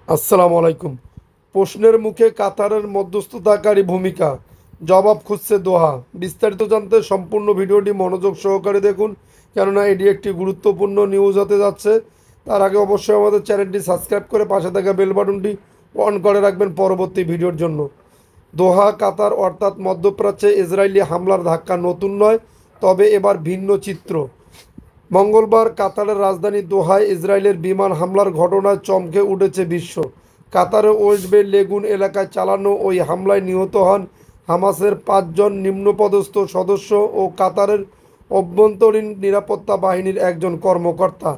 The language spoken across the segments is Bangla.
আসসালামু আলাইকুম। প্রশ্নের মুখে কাতারের মধ্যস্থতাকারী ভূমিকা, জবাব খুঁজছে দোহা। বিস্তারিত জানতে সম্পূর্ণ ভিডিওটি মনোযোগ সহকারে দেখুন, কেননা এটি একটি গুরুত্বপূর্ণ নিউজ হতে যাচ্ছে। তার আগে অবশ্যই আমাদের চ্যানেলটি সাবস্ক্রাইব করে পাশে থাকা বেল বাটনটি অন করে রাখবেন পরবর্তী ভিডিওর জন্য। দোহা, কাতার অর্থাৎ মধ্যপ্রাচ্যে ইসরায়েলি হামলার ধাক্কা নতুন নয়, তবে এবার ভিন্ন চিত্র। মঙ্গলবার কাতারের রাজধানী দোহায় ইসরায়েলের বিমান হামলার ঘটনায় চমকে উঠেছে বিশ্ব। কাতারের ওয়েস্ট বে লেগুন এলাকায় চালানো ওই হামলায় নিহত হন হামাসের 5 জন নিম্নপদস্থ সদস্য ও কাতারের অভ্যন্তরীণ নিরাপত্তা বাহিনীর একজন কর্মকর্তা।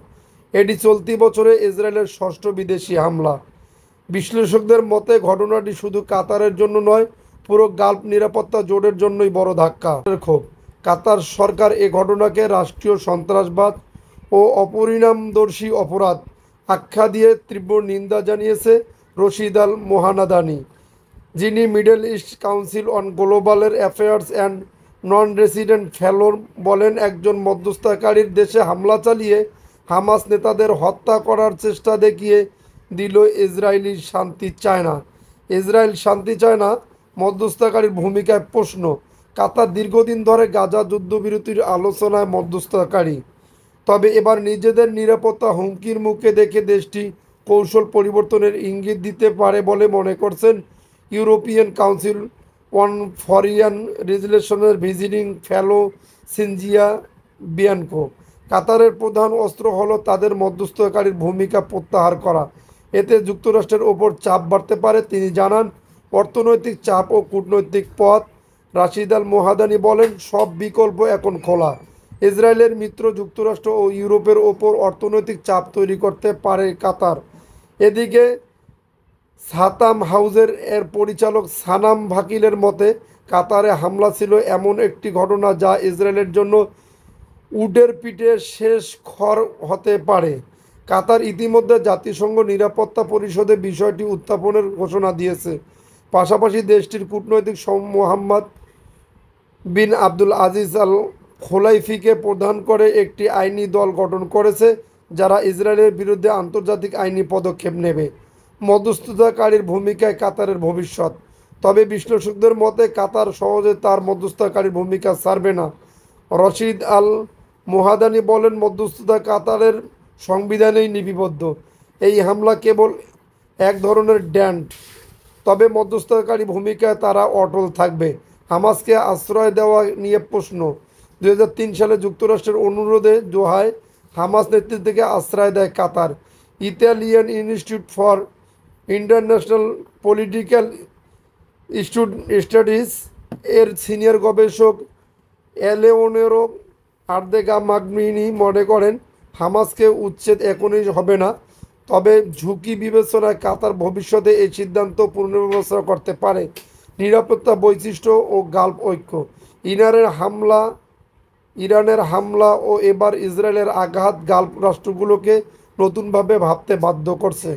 এটি চলতি বছরে ইসরায়েলের ষষ্ঠ বিদেশি হামলা। বিশ্লেষকদের মতে ঘটনাটি শুধু কাতারের জন্য নয়, পুরো গালফ নিরাপত্তা জোটের জন্যই বড় ধাক্কা। ক্ষোভ, কাতার সরকার এ ঘটনাকে রাষ্ট্রীয় সন্ত্রাসবাদ ও অপরিণামদর্শী অপরাধ আখ্যা দিয়ে তীব্র নিন্দা জানিয়েছে। রশিদ আল মোহানাদানি, যিনি Middle East Council on Global Affairs and non resident fellow, বলেন একজন মধ্যস্থতাকারীর দেশে হামলা চালিয়ে হামাস নেতাদের হত্যা করার চেষ্টা দেখিয়ে দিল ইসরায়েলি শান্তি চায় না। ইসরায়েল শান্তি চায় না, মধ্যস্থতাকারীর ভূমিকায় প্রশ্ন। কাতার দীর্ঘদিন ধরে গাজা যুদ্ধবিরতির আলোচনায় মধ্যস্থতাকারী, তবে এবার নিজেদের নিরাপত্তা হুমকির মুখে দেখে দেশটি কৌশল পরিবর্তনের ইঙ্গিত দিতে পারে বলে মনে করছেন ইউরোপিয়ান কাউন্সিল অন ফরেন রিলেশনের ভিজিটিং ফেলো সিনজিয়া বিয়ানকো। কাতারের প্রধান অস্ত্র হলো তাদের মধ্যস্থতাকারীর ভূমিকা প্রত্যাহার করা। এতে যুক্তরাষ্ট্রের ওপর চাপ বাড়তে পারে, তিনি জানান। অর্থনৈতিক চাপ ও কূটনৈতিক পথ, রাশিদ আল মোহাদানি বলেন, সব বিকল্প এখন খোলা। ইসরায়েলের মিত্র যুক্তরাষ্ট্র ও ইউরোপের ওপর অর্থনৈতিক চাপ তৈরি করতে পারে কাতার। এদিকে সাতাম হাউজের পরিচালক সানাম ভাকিলের মতে, কাতারে হামলা ছিল এমন একটি ঘটনা যা ইসরায়েলের জন্য উটের পিঠে শেষ খড় হতে পারে। কাতার ইতিমধ্যে জাতিসংঘ নিরাপত্তা পরিষদে বিষয়টি উত্থাপনের ঘোষণা দিয়েছে। পাশাপাশি দেশটির কূটনৈতিক মোহাম্মদ বিন আব্দুল আজিজ আল খোলাইফিকে প্রধান করে একটি আইনি দল গঠন করেছে, যারা ইসরায়েলের বিরুদ্ধে আন্তর্জাতিক আইনি পদক্ষেপ নেবে। মধ্যস্থতাকারীর ভূমিকায় কাতারের ভবিষ্যৎ, তবে বিশ্লেষকদের মতে কাতার সহজে তার মধ্যস্থতাকারীর ভূমিকা ছাড়বে না। রশিদ আল মোহাদানি বলেন, মধ্যস্থতা কাতারের সংবিধানেই লিপিবদ্ধ। এই হামলা কেবল এক ধরনের ড্যান্ট, তবে মধ্যস্থতাকারী ভূমিকায় তারা অটল থাকবে। হামাসকে আশ্রয় দেওয়া নিয়ে প্রশ্ন। 2003 সালে যুক্তরাষ্ট্রের অনুরোধে দোহায় হামাস নেতৃত্বকে আশ্রয় দেয় Qatar. Italian Institute for International Political Studies এর সিনিয়র গবেষক এলেওনেরো আর্দেগা মাগমিনি মনে করেন, হামাসকে উচ্ছেদ এখনই হবে না, তবে ঝুঁকি বিবেচনায় কাতার ভবিষ্যতে এই সিদ্ধান্ত পুনর্বিবেচনা করতে পারে। নিরাপত্তা বৈশিষ্ট্য ও গালফ ঐক্য, ইরানের হামলা ও এবার ইসরায়েলের আঘাত গালফ রাষ্ট্রগুলোকে নতুনভাবে ভাবতে বাধ্য করছে।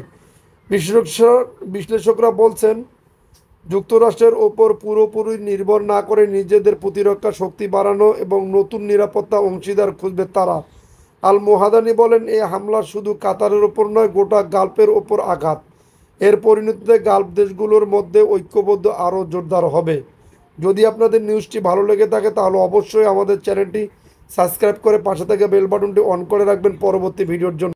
বিশ্লেষকরা বলছেন, যুক্তরাষ্ট্রের ওপর পুরোপুরি নির্ভর না করে নিজেদের প্রতিরক্ষা শক্তি বাড়ানো এবং নতুন নিরাপত্তা অংশীদার খুঁজবে তারা। আল মোহাদানি বলেন, এই হামলা শুধু কাতারের ওপর নয়, গোটা গালফের ওপর আঘাত। এর পরিণতিতে গালফ দেশগুলোর মধ্যে ঐক্যবদ্ধ আরও জোরদার হবে। যদি আপনাদের নিউজটি ভালো লেগে থাকে তাহলে অবশ্যই আমাদের চ্যানেলটি সাবস্ক্রাইব করে পাশে থাকা বেল বাটনটি অন করে রাখবেন পরবর্তী ভিডিওর জন্য।